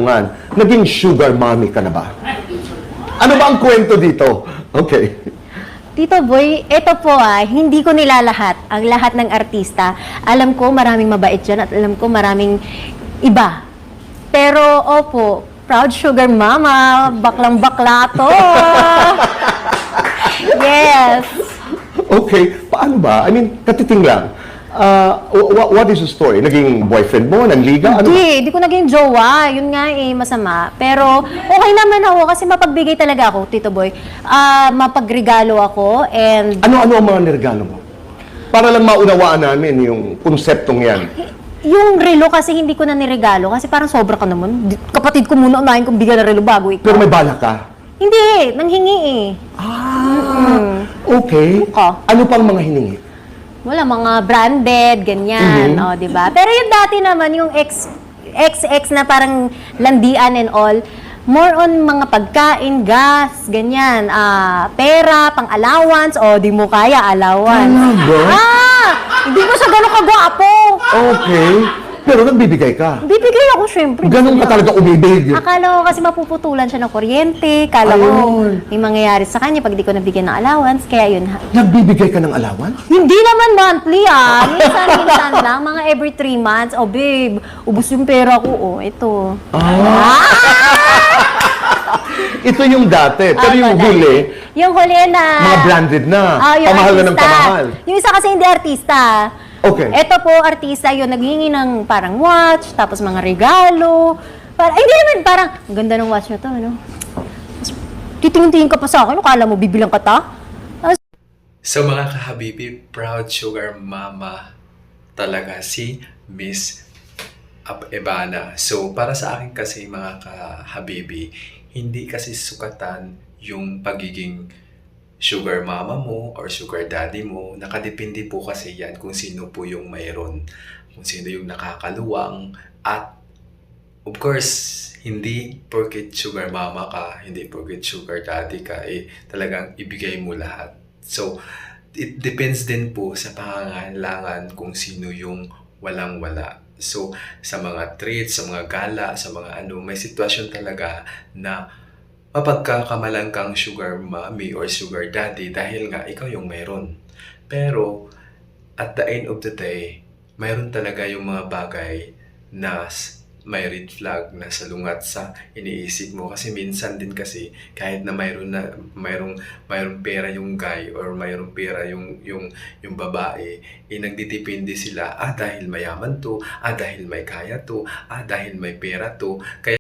katanungan, naging sugar mommy ka na ba? Ano ba ang kwento dito? Okay. Tito Boy, ito po hindi ko nilalahat ang lahat ng artista. Alam ko maraming mabait dyan at alam ko maraming iba. Pero opo, proud sugar mama, baklang-bakla to. Yes. Okay, paano ba? I mean, katiting lang. What is the story? Naging boyfriend mo? Nanliga? Ano ba? Hindi ko naging jowa. Yun nga masama. Pero okay naman ako kasi mapagbigay talaga ako, Tito Boy. Mapagregalo ako and Ano-ano ang mga niregalo mo? Para lang maunawaan namin yung konseptong yan. yung relo kasi hindi ko na niregalo kasi parang sobra ka naman. Kapatid ko muna unahin kong bigyan ng relo bago ikaw. Pero may bala ka. Hindi, nanghingi Okay. Oh. Ano pang mga hiningi? Wala, mga branded, ganyan, di ba? Pero yung dati naman, yung XX na parang landian and all, more on mga pagkain, gas, ganyan, pera, pang-allowance, di mo kaya allowance. Talaga? Hindi ko siya gano'ng kagwapo. Okay. Pero nagbibigay ka. Bibigay ako, syempre. Ganun ka talaga umibig. Akala ko kasi mapuputulan siya ng kuryente. Kala ko Ayun. may mangyayari sa kanya pag di ko nabigyan ng allowance. Kaya yun. Nagbibigay ka ng allowance? Hindi naman monthly Minsan lang. Mga every 3 months. Oh babe, ubus yung pera ko. Ito. Ito yung dati. Pero yung huli, Yung huli na... mga branded na. Yung Pamahal na ng artista. pamahal. Yung isa kasi hindi artista. Okay. Ito po, artista yun, naghingi ng parang watch, tapos mga regalo. Hindi naman, parang, ang ganda ng watch na to, ano? Tapos, titingin-tingin ka pa sa akin, kala mo bibilang ka ta? So mga kahabibi, proud sugar mama talaga si Miss Ebana. So para sa akin kasi mga kahabibi, hindi kasi sukatan yung pagiging sugar mama mo or sugar daddy mo. Nakadepende po kasi yan kung sino po yung mayroon, kung sino yung nakakaluwang, at of course, hindi porket sugar mama ka, hindi porket sugar daddy ka, talagang ibigay mo lahat. So, it depends din po sa pangangailangan kung sino yung walang-wala. So, sa mga treats, sa mga gala, sa mga may sitwasyon talaga na mapagkakamalan kang sugar mommy or sugar daddy dahil nga ikaw yung mayroon. Pero, at the end of the day, mayroon talaga yung mga bagay na may red flag na salungat sa iniisip mo. Kasi minsan din kasi, kahit na mayroong pera yung guy or mayroong pera yung babae, nagdidepende sila, dahil mayaman to, dahil may kaya to, dahil may pera to. Kaya